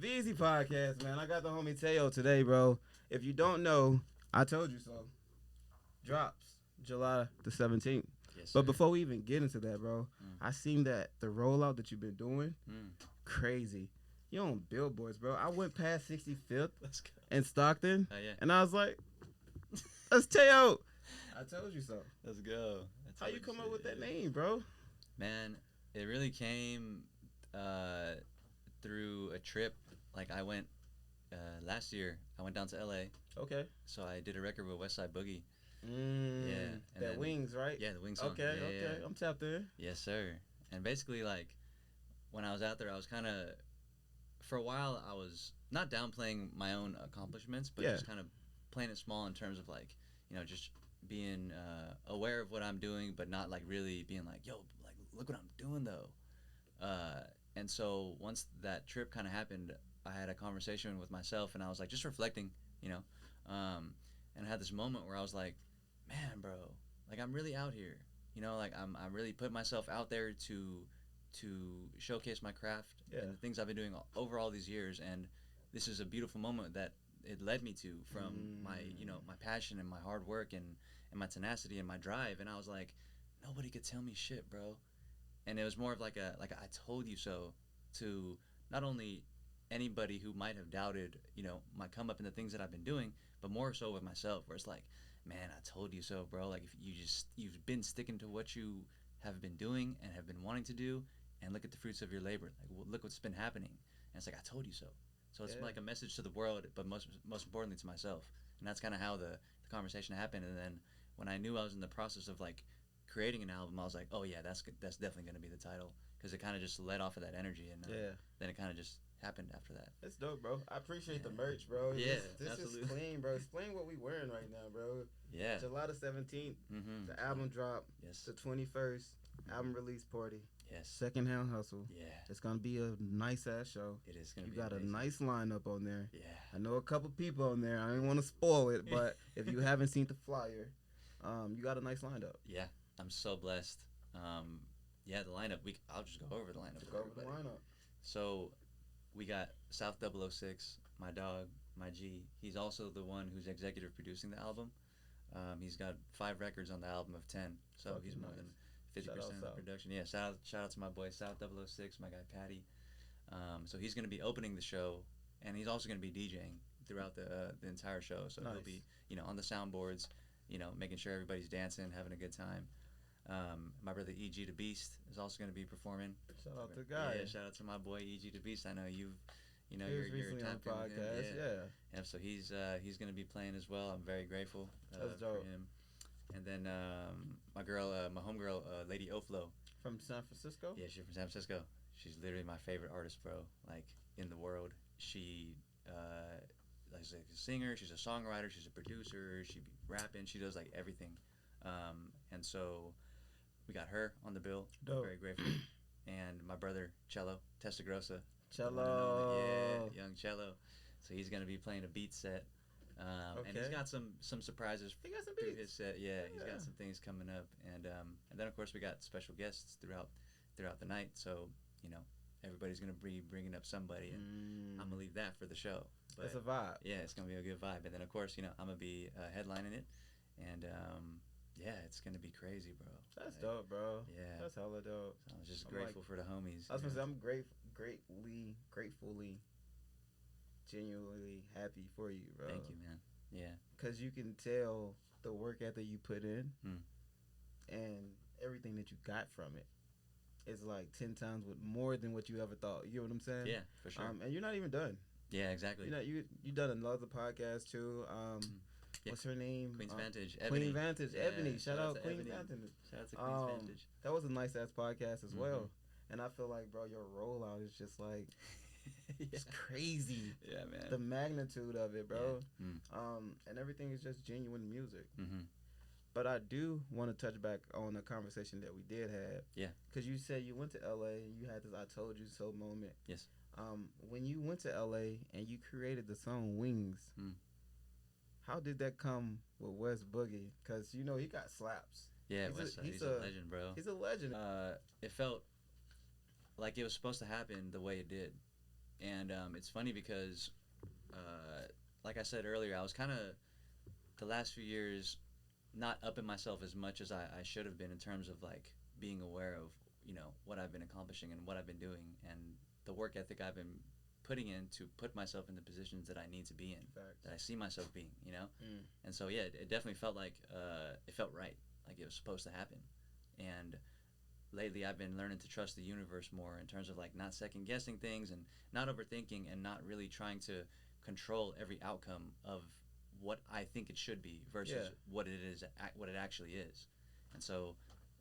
VZ Podcast, man. I got the homie TEO today, bro. If you don't know, I told you so. Drops July the 17th. Yes, sir. But before we even get into that, bro, I seen that the rollout that you've been doing, crazy. You on billboards, bro. I went past 65th in Stockton, and I was like, that's TEO. I told you so. Let's go. How you come up with that name, bro? Man, it really came through a trip. Like I went last year. I went down to LA. Okay. So I did a record with WESTSIDE BOOGIE. Yeah. That Wings, right? Yeah, the Wings song. Okay, yeah. I'm tapped in. Yes, sir. And basically, like, when I was out there, I was kind of, for a while, I was not downplaying my own accomplishments, but just kind of playing it small in terms of, like, you know, just being aware of what I'm doing, but not, like, really being like, yo, like, look what I'm doing, though. And so once that trip kind of happened, I had a conversation with myself, and I was, like, just reflecting, you know. And I had this moment where I was like, man, bro, like, I'm really out here. You know, like, I'm really putting myself out there to showcase my craft and the things I've been doing over all these years. And this is a beautiful moment that it led me to from my, you know, my passion and my hard work and my tenacity and my drive. And I was like, nobody could tell me shit, bro. And it was more of like a I told you so to not only anybody who might have doubted, you know, my come up and the things that I've been doing, but more so with myself, where it's like, man, I told you so, bro. Like, if you've been sticking to what you have been doing and have been wanting to do, and look at the fruits of your labor. Like, look what's been happening. And it's like, I told you so. So it's like a message to the world, but most importantly to myself. And that's kind of how the conversation happened. And then when I knew I was in the process of like creating an album, I was like, oh yeah, that's definitely going to be the title, because it kind of just led off of that energy, and then it kind of just happened after that. That's dope, bro. I appreciate the merch, bro. Yeah, this absolutely. is clean, bro. Explain what we wearing right now, bro. Yeah. July the 17th, the album drop. Yes. The 21st, album release party. Yes. Secondhand hustle. Yeah. It's gonna be a nice ass show. It is gonna be. You got amazing. a nice lineup on there. Yeah. I know a couple people on there. I didn't want to spoil it, but if you haven't seen the flyer, you got a nice lineup. Yeah, I'm so blessed. Yeah, the lineup. I'll just go over the lineup. Go over the lineup. So, we got South 006, my dog, my G. He's also the one who's executive producing the album. He's got 5 records on the album of 10, so he's more than 50% of the production. Yeah, shout out to my boy South 006, my guy Patty. So he's going to be opening the show, and he's also going to be DJing throughout the entire show. So he'll be, you know, on the soundboards, you know, making sure everybody's dancing, having a good time. My brother E.G. the Beast is also going to be performing. Shout out to guy. Yeah, shout out to my boy E.G. the Beast. I know you're recently on the podcast. Yeah. So he's going to be playing as well. I'm very grateful That's dope. for him. And then my homegirl, Lady Oflo. From San Francisco? Yeah, she's from San Francisco. She's literally my favorite artist, bro, like, in the world. She like, she's a singer, she's a songwriter, she's a producer, she be rapping, she does, like, everything. And so we got her on the bill. Dope. Very grateful. And my brother, Cello, Testagrossa. Cello. Yeah, young Cello. So he's going to be playing a beat set. And he's got some surprises. He got some through beats. his set. Yeah, he's got some things coming up, and then of course we got special guests throughout the night. So, you know, everybody's gonna be bringing up somebody, and I'm gonna leave that for the show. But it's a vibe. Yeah, it's gonna be a good vibe. And then of course, you know, I'm gonna be headlining it, and yeah, it's gonna be crazy, bro. That's dope, bro. Yeah, that's hella dope. So I'm just grateful for the homies. I was gonna say I'm gratefully, genuinely happy for you, bro. Thank you, man. Yeah. Because you can tell the work ethic you put in and everything that you got from it is like 10 times more than what you ever thought. You know what I'm saying? Yeah, for sure. And you're not even done. Yeah, exactly. You know, you done another podcast too. What's her name? Queen's Vantage. Ebony. Queen Vantage. Yeah, Ebony. Shout out Queen Ebony. Vantage. Shout out to Queen's Vantage. That was a nice ass podcast as well. And I feel like, bro, your rollout is just like it's crazy. Yeah, man. The magnitude of it, bro. Yeah. And everything is just genuine music. Mm-hmm. But I do want to touch back on the conversation that we did have. Yeah. Because you said you went to LA and you had this "I told you so" moment. Yes. When you went to LA and you created the song "Wings," how did that come with West Boogie? Because you know he got slaps. Yeah, he's a legend, bro. He's a legend. It felt like it was supposed to happen the way it did. And it's funny because, like I said earlier, I was kind of the last few years not upping myself as much as I should have been in terms of like being aware of, you know, what I've been accomplishing and what I've been doing and the work ethic I've been putting in to put myself in the positions that I need to be in, that I see myself being, you know? And so, yeah, it definitely felt like, it felt right, like it was supposed to happen. And lately I've been learning to trust the universe more in terms of like not second guessing things and not overthinking and not really trying to control every outcome of what I think it should be versus what it is, what it actually is. And so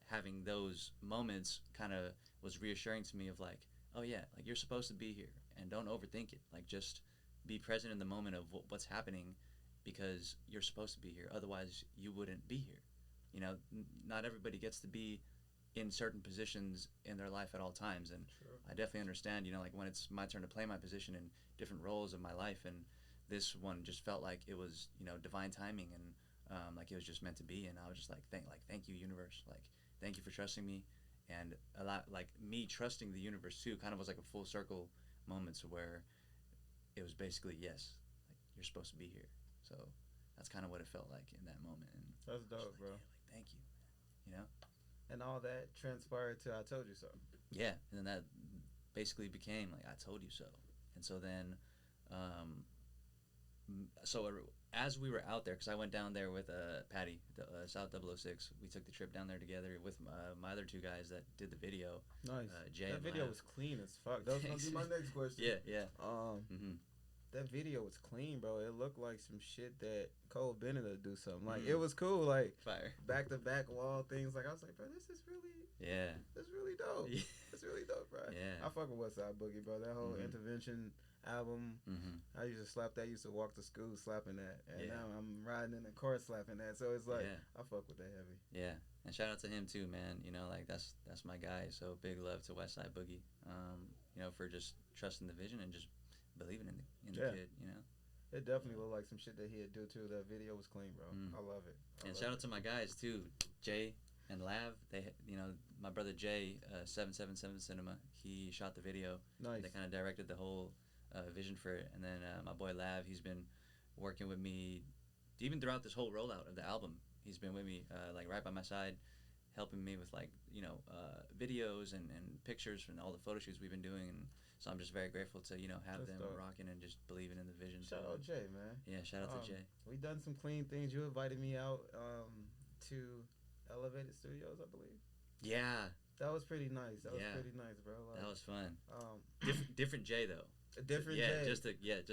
having those moments kind of was reassuring to me of like, oh yeah, like you're supposed to be here and don't overthink it. Like just be present in the moment of what's happening because you're supposed to be here. Otherwise you wouldn't be here. You know, not everybody gets to be in certain positions in their life at all times. And I definitely understand, you know, like when it's my turn to play my position in different roles of my life, and this one just felt like it was, you know, divine timing and like it was just meant to be. And I was just like thank you universe, like thank you for trusting me. And a lot like me trusting the universe too kind of was like a full circle moments where it was basically yes, like you're supposed to be here. So that's kind of what it felt like in that moment. And that's dope, like, bro. yeah, like thank you, you know. And all that transpired to I told you so. Yeah, and then that basically became like I told you so. And so then as we were out there, because I went down there with Patty, South 006, we took the trip down there together with my other two guys that did the video. Nice. Jay that and video Lav. was clean as fuck. That was going to be my next question. Yeah. That video was clean, bro. It looked like some shit that Cole Bennett would do something. Like, it was cool. Like, fire. Back-to-back wall things. Like, I was like, bro, this is really... Yeah. It's really dope. Yeah. It's really dope, bro. Yeah. I fuck with Westside Boogie, bro. That whole Intervention album, I used to slap that. I used to walk to school slapping that. And now I'm riding in the car slapping that. So it's like, I fuck with that heavy. Yeah. And shout out to him too, man. You know, like that's my guy. So big love to Westside Boogie. You know, for just trusting the vision and just believing in the kid, you know. It definitely looked like some shit that he'd do too. That video was clean, bro. I love it. And shout out to my guys too, Jay and Lav. They, you know, my brother Jay, 777 Cinema. He shot the video. Nice. They kind of directed the whole vision for it. And then my boy Lav, he's been working with me even throughout this whole rollout of the album. He's been with me, like right by my side, helping me with like, you know, videos and pictures from all the photo shoots we've been doing. And so I'm just very grateful to, you know, have them rocking and just believing in the vision. Shout out Jay, man. Yeah, shout out to Jay. We done some clean things. You invited me out to Elevated Studios, I believe. Yeah. That was pretty nice. That was pretty nice, bro. Like, that was fun. Different Jay though. Different Jay. Just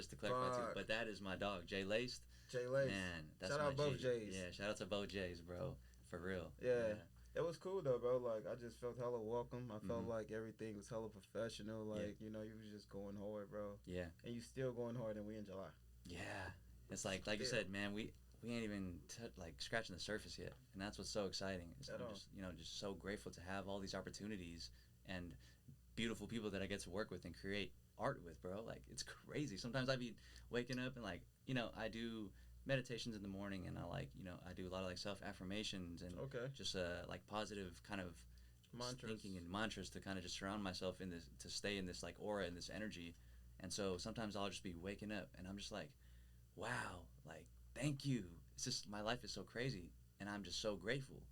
to clarify too. But that is my dog, Jay Laced. Jay Laced. Man, that's shout out both Jays. Yeah, shout out to both Jays, bro. For real. Yeah. It was cool though, bro. Like I just felt hella welcome. I felt like everything was hella professional. Like you know, you was just going hard, bro. Yeah. And you still going hard, and we in July. Yeah. It's like you said, man. We ain't even like scratching the surface yet, and that's what's so exciting. I'm just, you know, just so grateful to have all these opportunities and beautiful people that I get to work with and create art with, bro. Like it's crazy. Sometimes I be waking up and like, you know, I do meditations in the morning, and I like, you know, I do a lot of like self affirmations and just like positive kind of thinking and mantras to kind of just surround myself in this, to stay in this like aura and this energy. And so sometimes I'll just be waking up and I'm just like, wow, like thank you. It's just, my life is so crazy and I'm just so grateful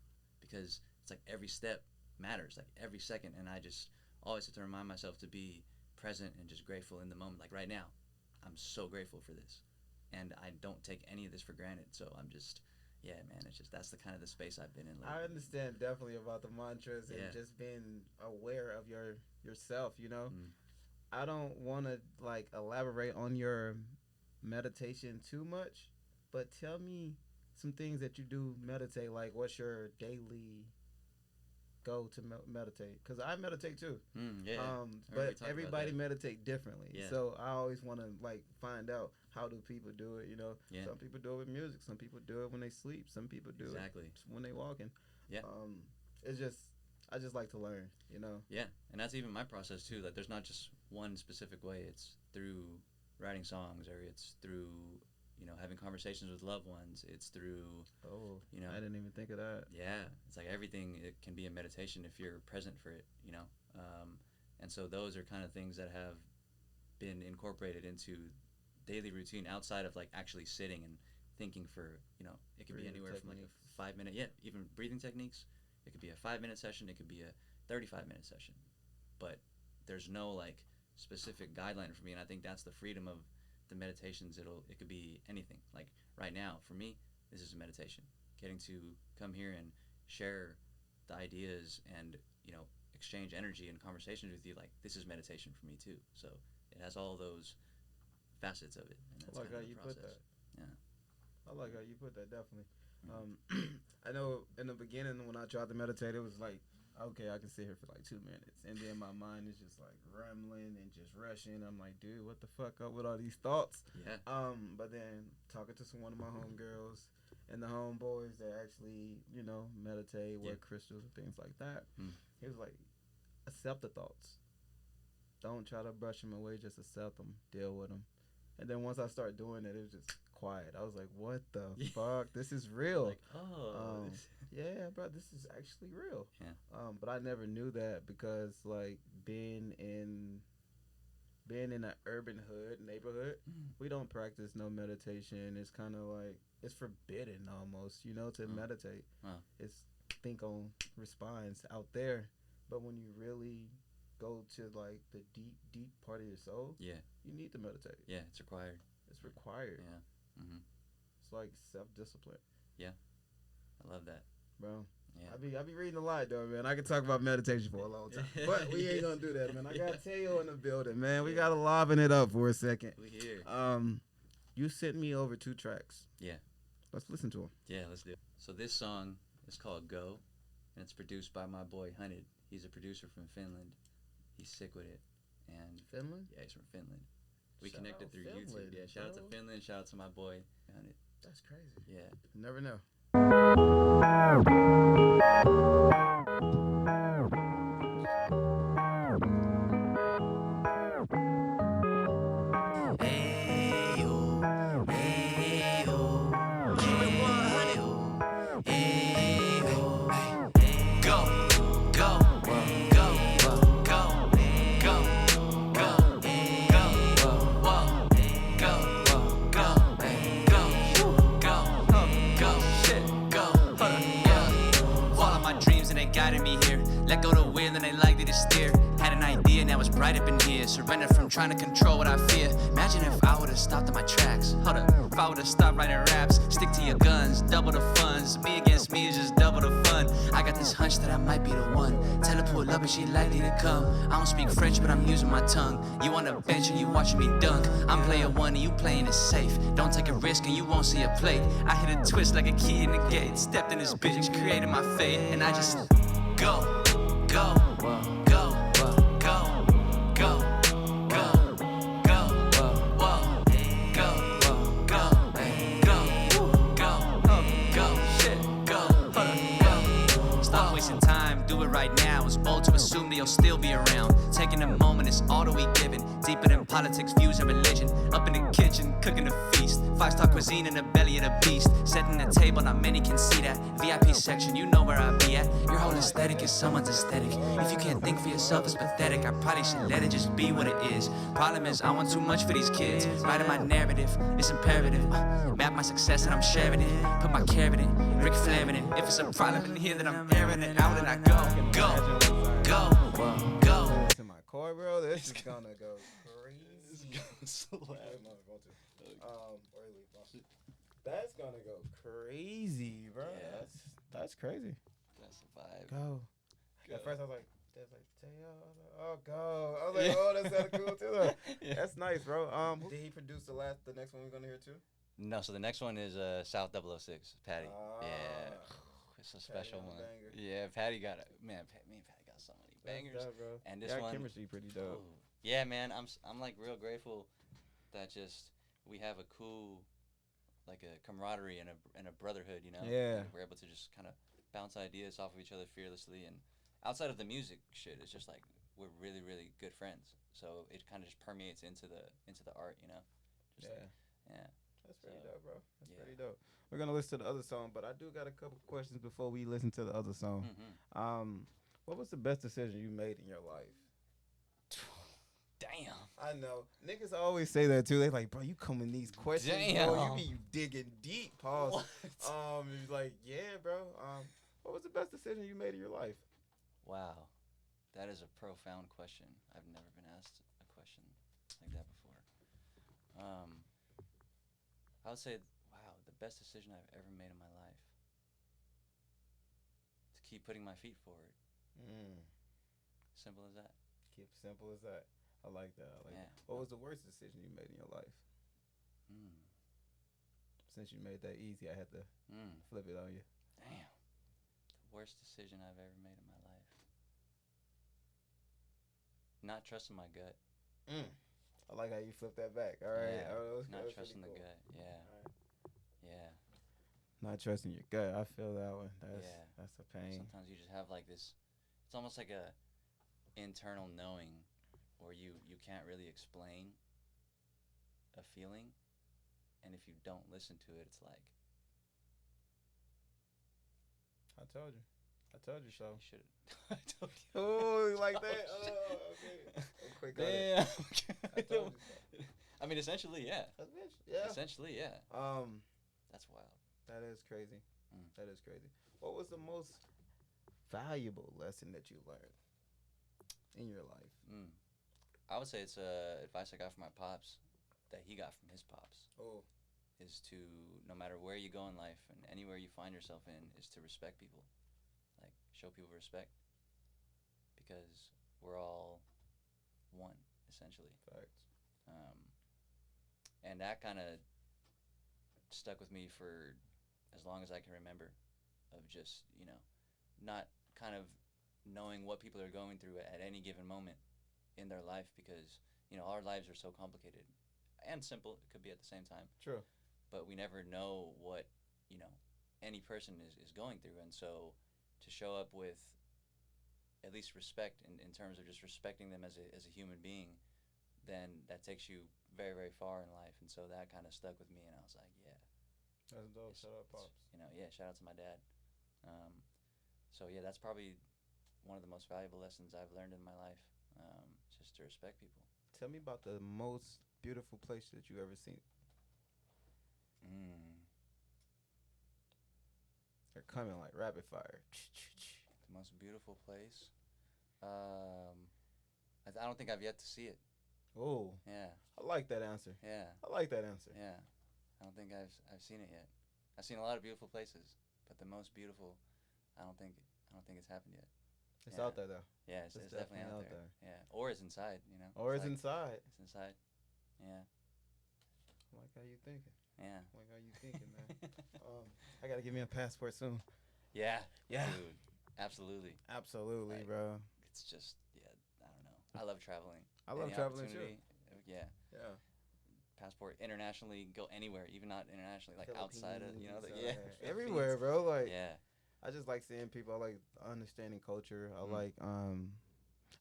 because it's like every step matters, like every second, and I just always have to remind myself to be present and just grateful in the moment. Like right now, I'm so grateful for this. And I don't take any of this for granted. So I'm just, yeah, man, it's just, that's the kind of the space I've been in lately. I understand definitely about the mantras and just being aware of yourself, you know. I don't want to like elaborate on your meditation too much, but tell me some things that you do meditate. Like what's your daily go to meditate? Because I meditate too. But everybody meditate differently. So I always want to like find out, how do people do it, you know? Some people do it with music, some people do it when they sleep, some people do it when they walking. It's just, I just like to learn, you know? And that's even my process too. Like there's not just one specific way. It's through writing songs, or it's through, you know, having conversations with loved ones. It's through, you know, I didn't even think of that. It's like everything, it can be a meditation if you're present for it, you know. And so those are kind of things that have been incorporated into daily routine outside of like actually sitting and thinking for, it could be anywhere from like a 5 minute, even breathing techniques. It could be a 5 minute session. It could be a 35-minute session, but there's no like specific guideline for me. And I think that's the freedom of the meditations. It could be anything. Like right now for me, this is a meditation, getting to come here and share the ideas and, exchange energy and conversations with you. Like this is meditation for me too. So it has all those facets of it. And that's I like how you put that. Yeah. I like how you put that, definitely. I know in the beginning when I tried to meditate, it was like, okay, I can sit here for like 2 minutes. And then my mind is just like rambling and just rushing. I'm like, dude, what the fuck up with all these thoughts? Yeah. But then talking to one of my homegirls and the homeboys that actually, meditate, work crystals and things like that, he was like, accept the thoughts. Don't try to brush them away, just accept them, deal with them. And then once I started doing it, it was just quiet. I was like, what the fuck? This is real. Like, yeah, bro, this is actually real. Yeah. But I never knew that because like being in an urban neighborhood, we don't practice no meditation. It's kind of like it's forbidden almost, to meditate. It's think on response out there. But when you really go to like the deep part of your soul, you need to meditate. Yeah, it's required. It's required. Yeah. It's like self-discipline. Yeah, I love that, bro. Yeah. I be reading a lot though, man. I could talk about meditation for a long time, but we ain't gonna do that, man. I got TEO in the building, man. We gotta liven it up for a second. We here. You sent me over 2 tracks. Yeah. Let's listen to them. Yeah, let's do it. So this song is called Go, and it's produced by my boy Hunted. He's a producer from Finland. He's sick with it. And Finland? Yeah, he's from Finland. We Shout connected through Finland, YouTube. Yeah, shout out to Finland. Shout out to my boy Hunted. That's crazy. Yeah. Never know. Surrender from trying to control what I fear. Imagine if I would've stopped at my tracks. Hold up, if I would've stopped writing raps. Stick to your guns, double the funds. Me against me is just double the fun. I got this hunch that I might be the one. Tell her pull up and she likely to come. I don't speak French but I'm using my tongue. You on the bench and you watching me dunk. I'm player 1 and you playing it safe. Don't take a risk and you won't see a plate. I hit a twist like a key in the gate. Stepped in this bitch, created my fate. And I just go, go, go, go, go. Right now, it's bold to assume that you'll still be around. Taking a moment is all that we given. Deeper than politics, views, and religion. Up in the kitchen, cooking a feast. 5-star cuisine in the belly of the beast. Setting the table, not many can see that. VIP section, you know where I be at. Your whole aesthetic is someone's aesthetic. If you can't think for yourself, it's pathetic. I probably should let it just be what it is. Problem is, I want too much for these kids. Writing my narrative, it's imperative. Map my success and I'm sharing it. Put my carrot in, Rick Flair in it. If it's a problem in here, then I'm airing it out and I go, go, go, go. To my core, bro, this is gonna go crazy. This is gonna slap. That's gonna go crazy, bro. Yeah. That's crazy. That's the vibe. Go. At first I was like, TEO. Oh, go. I was like, oh, that sounded cool too. Though. Yeah. That's nice, bro. Did he produce the next one we're gonna hear too? No, so the next one is South 006, Patty. Yeah. It's a special one. Yeah, Patty got it. Man, me and Patty got so many bangers. Dope, bro. And this one, chemistry pretty dope. Oh, yeah, man. I'm like real grateful that just we have a cool, like a camaraderie and a brotherhood, you know. Yeah. Like we're able to just kind of bounce ideas off of each other fearlessly, and outside of the music shit, it's just like we're really, really good friends. So it kind of just permeates into the art, you know. Just yeah. That's pretty dope, bro. That's pretty dope. We're gonna listen to the other song, but I do got a couple questions before we listen to the other song. Mm-hmm. What was the best decision you made in your life? Damn. I know. Niggas always say that too. They like, bro, you come in these questions, bro. You be digging deep. Pause. What? Like, yeah, bro. What was the best decision you made in your life? Wow, that is a profound question. I've never been asked a question like that before. I would say, wow, the best decision I've ever made in my life. To keep putting my feet forward. Simple as that. Keep simple as that. I like that. I like that. What was the worst decision you made in your life? Since you made that easy, I had to flip it on you. Damn. The worst decision I've ever made in my life. Not trusting my gut. I like how you flip that back. All right. Yeah. Not trusting the gut. Yeah. Right. Yeah. Not trusting your gut. I feel that one. That's a pain. Sometimes you just have like this. It's almost like a internal knowing, where you can't really explain a feeling, and if you don't listen to it, it's like. I told you so. You should. I told you. Oh, you like that? Oh, okay. I'm quick on Damn. it. I told you so. I mean, essentially, yeah. Yeah. Essentially, yeah. That's wild. That is crazy. That is crazy. What was the most valuable lesson that you learned in your life? I would say it's advice I got from my pops, that he got from his pops. Oh. Is to, no matter where you go in life and anywhere you find yourself in, is to respect people. Like, show people respect. Because we're all one, essentially. Facts. And that kind of stuck with me for as long as I can remember, of just, not kind of knowing what people are going through at any given moment in their life, because, our lives are so complicated and simple. It could be at the same time. True. But we never know what, any person is going through. And so to show up with at least respect in terms of just respecting them as a human being, then that takes you very, very far in life. And so that kind of stuck with me, and I was like, yeah. That's dope. Shout out, Pops. Shout out to my dad. So, yeah, that's probably one of the most valuable lessons I've learned in my life, just to respect people. Tell me about the most beautiful place that you ever seen. They're coming like rapid fire. The most beautiful place? I don't think I've yet to see it. Oh. Yeah. I like that answer. Yeah. I like that answer. Yeah. I don't think I've seen it yet. I've seen a lot of beautiful places, but the most beautiful, I don't think it's happened yet. It's out there though. Yeah, it's definitely out there. Yeah. Or it's inside, Or it's inside. It's inside. Yeah. I like how you thinking. Yeah. I like how you thinking, man. I gotta give me a passport soon. Yeah. Yeah. Dude. Absolutely. Absolutely, bro. It's just, I don't know. I love traveling. I love traveling too. Yeah. Yeah. Passport internationally, go anywhere, even not internationally, like outside of, everywhere, bro. Like, yeah. I just like seeing people. I like understanding culture. I like,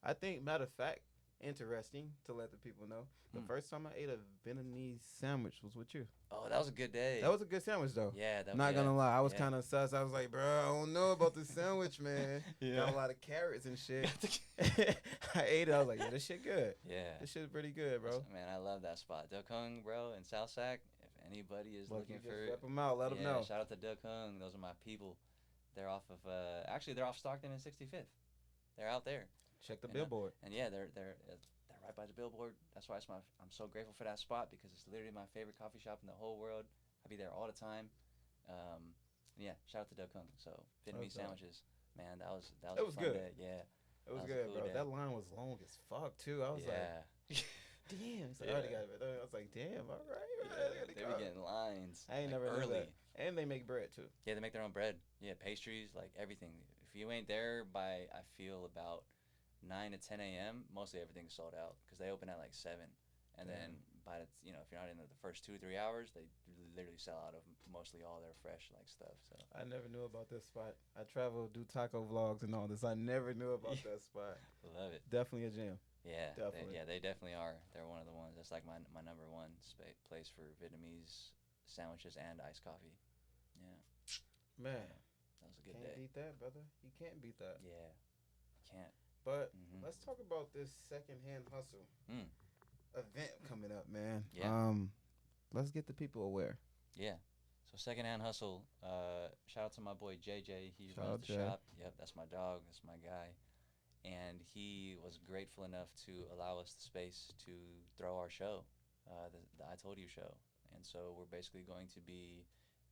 I think, matter of fact, interesting to let the people know. The first time I ate a Vietnamese sandwich was with you. Oh, that was a good day. That was a good sandwich, though. Yeah. Not gonna lie. I was kind of sus. I was like, bro, I don't know about this sandwich, man. Got a lot of carrots and shit. I ate it. I was like, yeah, this shit good. Yeah. This shit's pretty good, bro. Man, I love that spot. Duck Hung, bro, in South Sac. If anybody is looking for... Rep them out. Let them know. Shout out to Duck Hung. Those are my people. They're off of... actually, they're off Stockton and 65th. They're out there. Check the billboard. And yeah, they're right by the billboard. That's why I'm so grateful for that spot, because it's literally my favorite coffee shop in the whole world. I be there all the time. Yeah, shout out to Duck Hung. So Vietnamese sandwiches, man, that was a fun good. Day. Yeah, it was good, bro. Day. That line was long as fuck too. I was like, damn. So I already got it. I was like, damn. All right. They were getting lines. I ain't never early. And they make bread too. Yeah, they make their own bread. Yeah, pastries, like everything. If you ain't there by, I feel, about 9 to 10 a.m., mostly everything's sold out, because they open at like 7, and then by the, if you're not in the first 2-3 hours, they literally sell out of mostly all their fresh like stuff. So I never knew about this spot. I travel, do taco vlogs and all this. I never knew about that spot. Love it. Definitely a gem. Yeah, definitely. They definitely are. They're one of the ones. That's like my number one place for Vietnamese sandwiches and iced coffee. Yeah. Man, that was a good day. Can't beat that, brother. You can't beat that. Yeah, can't. But let's talk about this secondhand hustle. event coming up, man. Yeah. Let's get the people aware. Yeah. So Secondhand Hustle. Shout out to my boy JJ. He runs the Jay. shop. Yep, that's my dog. That's my guy. And he was grateful enough to allow us the space to throw our show, the I Told You show. And so we're basically going to be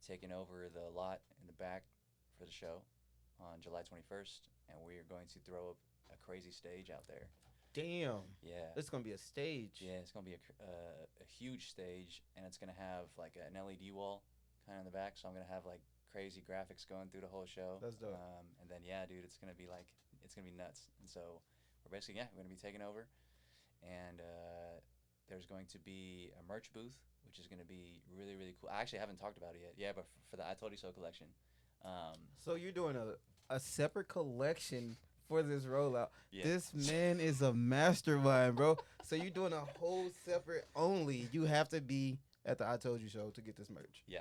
taking over the lot in the back for the show on July 21st, and we are going to throw up a crazy stage out there. Damn. Yeah. It's gonna be a stage. Yeah, it's gonna be a huge stage, and it's gonna have like an LED wall kind of in the back. So I'm gonna have like crazy graphics going through the whole show. That's dope. And then yeah, dude, it's gonna be nuts. And so we're basically we're gonna be taking over, and there's going to be a merch booth, which is gonna be really really cool. I actually haven't talked about it yet. Yeah, but for the I Told You So collection. So you're doing a separate collection for this rollout. Yeah. This man is a mastermind, bro. So you're doing a whole separate only. You have to be at the I Told You show to get this merch. Yeah.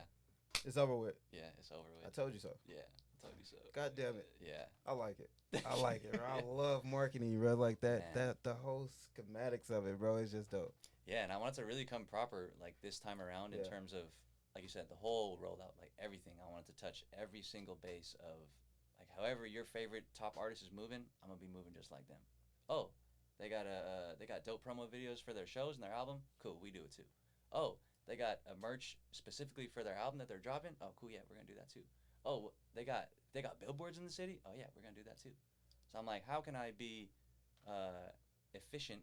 It's over with. Yeah, it's over with. I told you so. Yeah, I told you so. God damn it. Yeah. I like it. I like it, bro. I love marketing, bro. Like that, Man. the whole schematics of it, bro. It's just dope. Yeah, and I want it to really come proper like this time around in terms of, like you said, the whole rollout, like everything. I want it to touch every single base of, like, however your favorite top artist is moving, I'm gonna be moving just like them. Oh, they got dope promo videos for their shows and their album. Cool, we do it too. Oh, they got a merch specifically for their album that they're dropping. Oh, cool, yeah, we're gonna do that too. Oh, they got billboards in the city. Oh yeah, we're gonna do that too. So I'm like, how can I be efficient,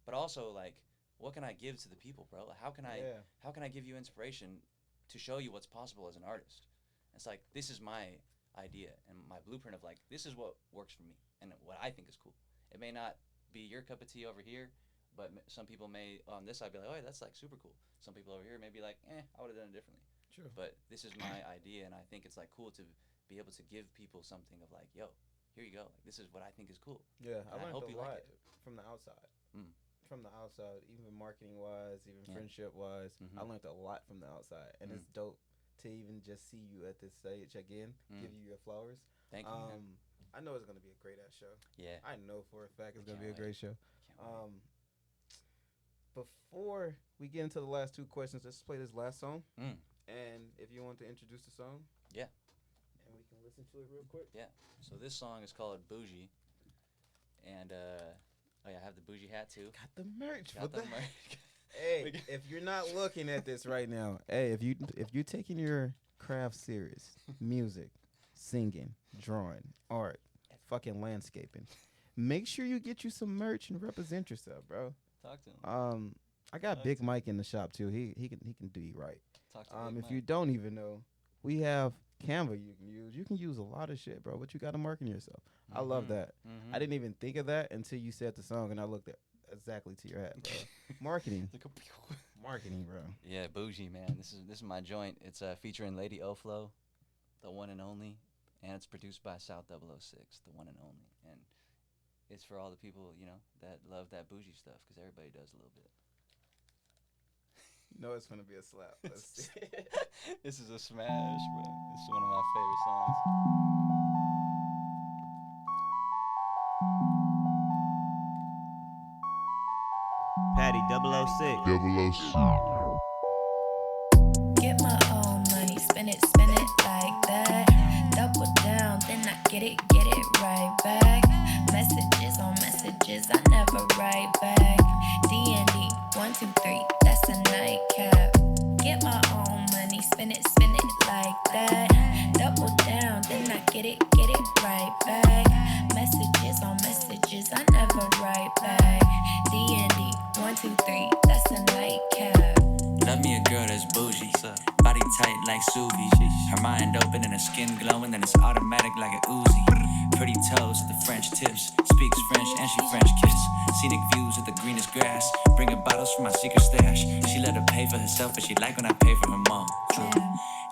but also like, what can I give to the people, bro? Like, how can I give you inspiration to show you what's possible as an artist? It's like, this is my idea and my blueprint of like, this is what works for me and what I think is cool. It may not be your cup of tea over here, but some people may on this side be like, oh, that's like super cool. Some people over here may be like, I would have done it differently. True. But this is my idea, and I think it's like cool to be able to give people something of like, yo, here you go. Like, this is what I think is cool. Yeah, and I learned a lot like from the outside. Mm. From the outside, even marketing wise, even Yeah. friendship wise, Mhm. I learned a lot from the outside, and it's dope to even just see you at this stage again, give you your flowers. Thank you. Man. I know it's gonna be a great ass show. Yeah. I know for a fact it's gonna be Can't a great show. Can't wait. Before we get into the last two questions, let's play this last song. Mm. And if you want to introduce the song, Yeah. and we can listen to it real quick. Yeah. So this song is called Bougie, and oh yeah, I have the bougie hat too. Got the merch. Got the merch. Hey, if you're not looking at this right now, hey, if you're taking your craft serious, music, singing, drawing, art, fucking landscaping, make sure you get you some merch and represent yourself, bro. Talk to him. I got Big Mike in the shop too. He can do you right. Talk to Big If Mike. you don't even know, we have Canva you can use. You can use a lot of shit, bro, but you got to market yourself. I love that. I didn't even think of that until you said the song, and I looked at exactly to your hat, bro. Marketing. Marketing, bro. Yeah, Bougie, man. This is my joint. It's featuring Lady Oflo, the one and only, and it's produced by South 006, the one and only. And it's for all the people, you know, that love that bougie stuff, because everybody does a little bit. You know it's gonna be a slap. Let's see. This is a smash, bro. This is one of my favorite songs. Patty 006. Get my own money, spend it like that. Double down, then I get it right back. Messages on messages, I never write back. D&D, 1, 2, 3, that's a nightcap. Get my own money, spend it like that. Double down, then I get it right back. Messages on messages, I never write back. D&D, 1, 2, 3, that's a nightcap. Love me a girl that's bougie, body tight like sous vide. Her mind open and her skin glowing, then it's automatic like an Uzi. Pretty toes with the French tips, speaks French and she French kiss. Scenic views of the greenest grass, bringing bottles from my secret stash. She let her pay for herself, but she like when I pay for her mom. True.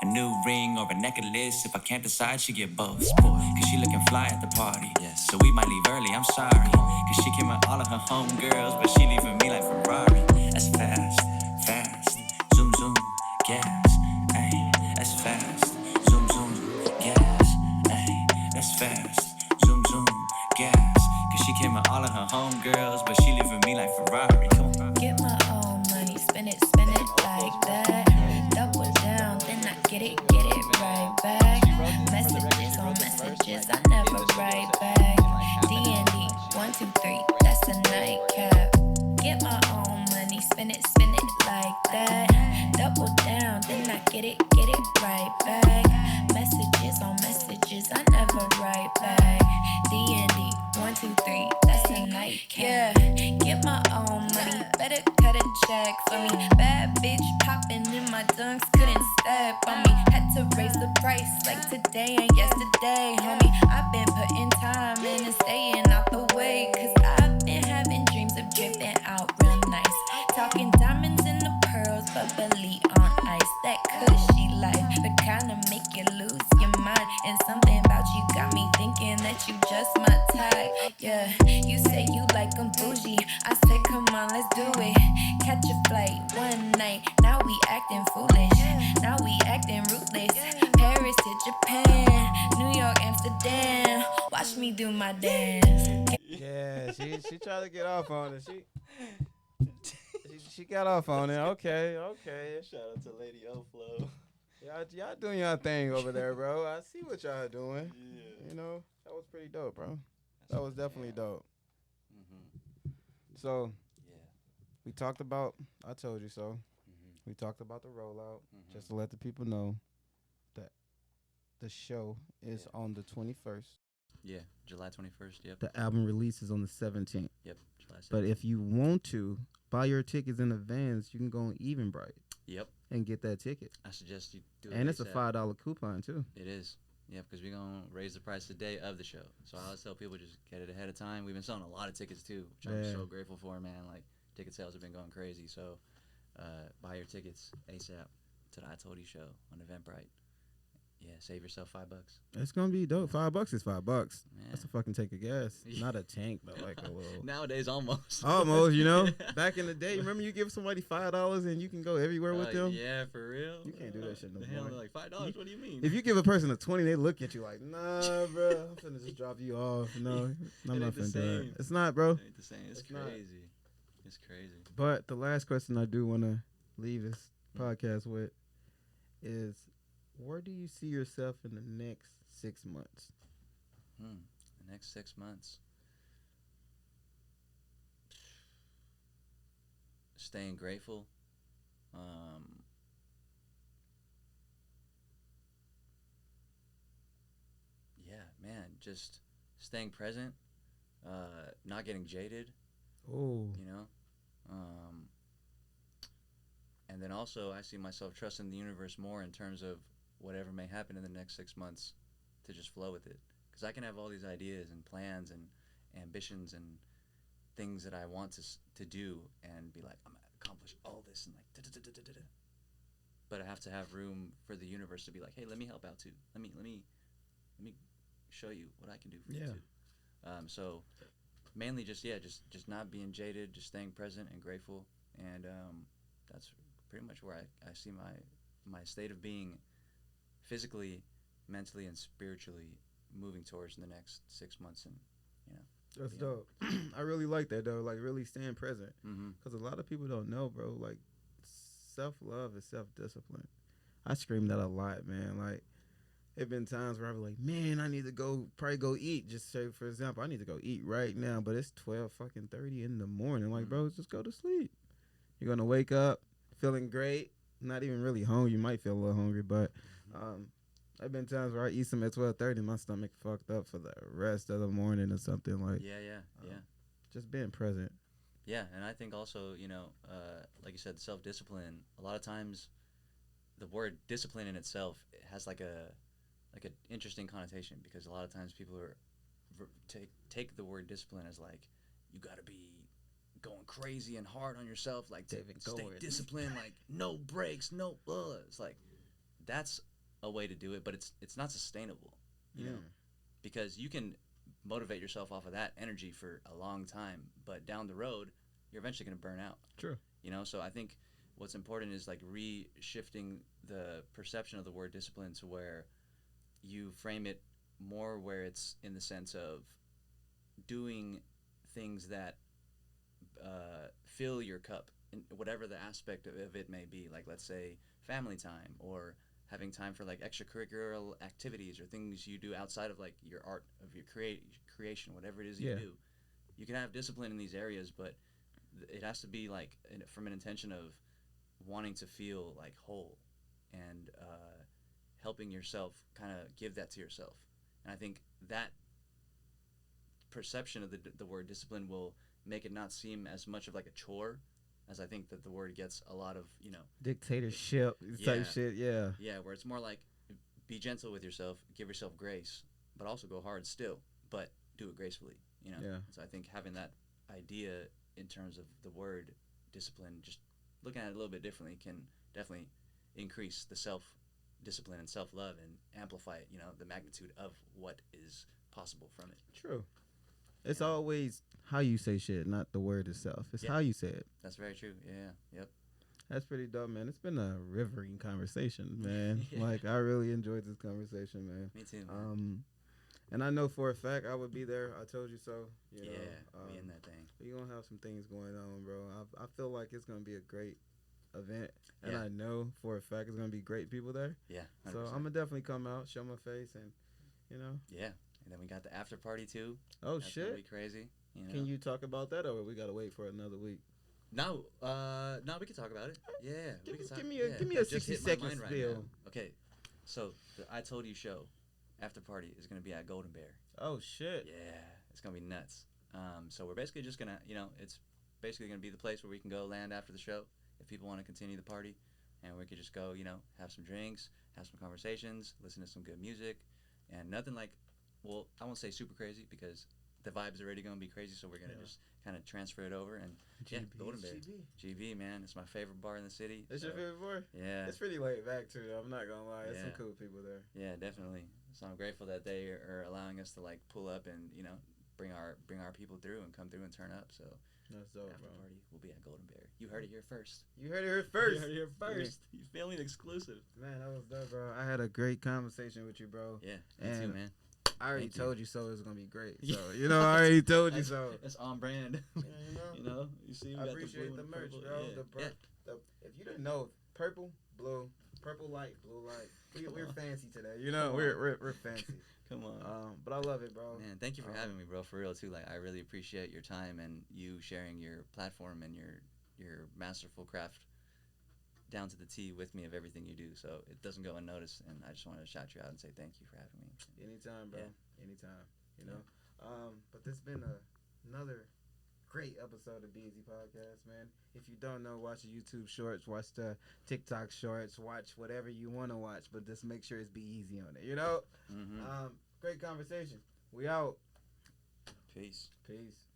A new ring or a necklace, if I can't decide, she get both. Cause she looking fly at the party, so we might leave early, I'm sorry. Cause she came with all of her homegirls, but she leaving me like Ferrari. That's fast, fast, zoom, zoom, gas, ayy, that's fast, zoom, zoom, gas, ayy, that's fast, zoom, zoom, gas. Cause she came with all of her homegirls, but she leaving me like Ferrari. Get my for me. Bad bitch popping in my dunks, couldn't step on me. Had to raise the price like today and yesterday, homie. I've been putting time in and staying out the way, cause I've been having dreams of dripping out real nice. Talking diamonds in the pearls, bubbly on ice. That cushy life would kinda make you lose your mind. And something about you got me thinking that you just my type. Yeah, you say you like 'em bougie. I say come on, let's do it. Catch a flight one night. Now we acting foolish. Now we acting ruthless. Paris to Japan, New York, Amsterdam. Watch me do my dance. Yeah, she tried to get off on it. She got off on it. Okay. Shout out to Lady O Flow. Y'all doing y'all thing over there, bro. I see what y'all doing. Yeah. You know, that was pretty dope, bro. That was definitely dope. Mm-hmm. So, yeah, we talked about, I told you so. We talked about the rollout, just to let the people know that the show is on the 21st. Yeah, July 21st, yep. The album release is on the 17th. Yep, July 17th. But if you want to buy your tickets in advance, you can go on Eventbrite. Yep. And get that ticket. I suggest you do it. And it's a $5 coupon, too. It is. Yeah, because we're going to raise the price the day of the show. So I always tell people just get it ahead of time. We've been selling a lot of tickets, too, which I'm so grateful for, man. Like, ticket sales have been going crazy. So buy your tickets ASAP to the I Told You show on Eventbrite. Yeah, save yourself $5. It's gonna be dope. $5 is $5. Man. That's a fucking tank of gas. Not a tank, but like a little. Nowadays, almost. Almost, you know. Back in the day, remember you give somebody $5 and you can go everywhere with them. Yeah, for real. You can't do that shit no more. Like $5. What do you mean? If you give a person a 20, they look at you like, nah, bro. I'm finna just drop you off. No, I'm not finna do it. It's not, bro. It ain't the same. It's crazy. Not. It's crazy. But the last question I do want to leave this podcast with is, where do you see yourself in the next 6 months? The next 6 months. Staying grateful. Yeah, man, just staying present. Not getting jaded. Oh. You know? And then also I see myself trusting the universe more in terms of whatever may happen in the next 6 months, to just flow with it. Because I can have all these ideas and plans and ambitions and things that I want to do and be like, I'm going to accomplish all this and like da-da-da-da-da-da. But I have to have room for the universe to be like, hey, let me help out too. Let me show you what I can do for you too. So mainly just not being jaded, just staying present and grateful. And that's pretty much where I see my state of being physically, mentally, and spiritually moving towards in the next 6 months. And that's dope. I really like that, though, like really staying present, because a lot of people don't know, bro, like self-love is self-discipline. I scream that a lot, man. Like, it been times where I be like, man, I need to probably go eat. Just say, for example, I need to go eat right now, but it's 12:30 in the morning. Like, bro, just go to sleep. You're gonna wake up feeling great, not even really hungry. You might feel a little hungry, but I've been times where I eat some at 12:30, my stomach fucked up for the rest of the morning or something. Like, just being present. Yeah, and I think also, like you said, self-discipline. A lot of times, the word discipline in itself has like an interesting connotation, because a lot of times people take the word discipline as like, you gotta be going crazy and hard on yourself, like to stay disciplined, like no breaks, no it's like, that's a way to do it, but it's not sustainable, you know, because you can motivate yourself off of that energy for a long time, but down the road you're eventually going to burn out. True. So I think what's important is like re-shifting the perception of the word discipline to where you frame it more where it's in the sense of doing things that fill your cup, in whatever the aspect of it may be. Like, let's say family time, or having time for like extracurricular activities or things you do outside of like your art of your creation, whatever it is you do. You can have discipline in these areas, but it has to be like from an intention of wanting to feel like whole and helping yourself kind of give that to yourself. And I think that perception of the word discipline will make it not seem as much of like a chore as I think that the word gets a lot of, dictatorship type shit. Yeah. Yeah, where it's more like be gentle with yourself, give yourself grace, but also go hard still, but do it gracefully. Yeah. So I think having that idea in terms of the word discipline, just looking at it a little bit differently, can definitely increase the self-discipline and self-love and amplify it, the magnitude of what is possible from it. True. It's always how you say shit, not the word itself. It's how you say it. That's very true. Yeah. Yep. That's pretty dope, man. It's been a rivering conversation, man. Like, I really enjoyed this conversation, man. Me too, man. And I know for a fact I would be there. I told you so. We in that thing. You're going to have some things going on, bro. I feel like it's going to be a great event. And I know for a fact it's going to be great people there. Yeah, 100%. So I'm going to definitely come out, show my face, and, Yeah. And then we got the after party, too. Oh, That's shit. Gonna be crazy. Can you talk about that, or we got to wait for another week? No, we can talk about it. Yeah. Give me a 60-second spiel. Okay. So, the I Told You show, after party, is going to be at Golden Bear. Oh, shit. Yeah. It's going to be nuts. So we're basically just going to, it's basically going to be the place where we can go land after the show if people want to continue the party. And we could just go, have some drinks, have some conversations, listen to some good music. And nothing like, well, I won't say super crazy because the vibe's already going to be crazy. So we're going to just kind of transfer it over. And Golden Bear. GB, man. It's my favorite bar in the city. It's your favorite bar? Yeah. It's pretty laid back, too, though. I'm not going to lie. There's some cool people there. Yeah, definitely. So I'm grateful that they are allowing us to, pull up and, bring our people through and come through and turn up. So that's dope, after bro. party, we'll be at Golden Bear. You heard it here first. You heard it here first. You feel me? Exclusive. Man, that was dope, bro. I had a great conversation with you, bro. Yeah, me too, man. I already told you so it was gonna be great. So I already told you so. It's on brand. You see, we I got appreciate the merch, bro. If you didn't know, purple light, blue light. We're fancy today. We're fancy. Come on. But I love it, bro. Man, thank you for having me, bro. For real too. I really appreciate your time and you sharing your platform and your masterful craft down to the T with me of everything you do. So it doesn't go unnoticed, and I just wanted to shout you out and say thank you for having me. Anytime, bro. Yeah. Anytime. But this has been another great episode of BZ Podcast, man. If you don't know, watch the YouTube shorts, watch the TikTok shorts, watch whatever you want to watch, but just make sure it's be easy on it, Mm-hmm. Great conversation. We out. Peace. Peace.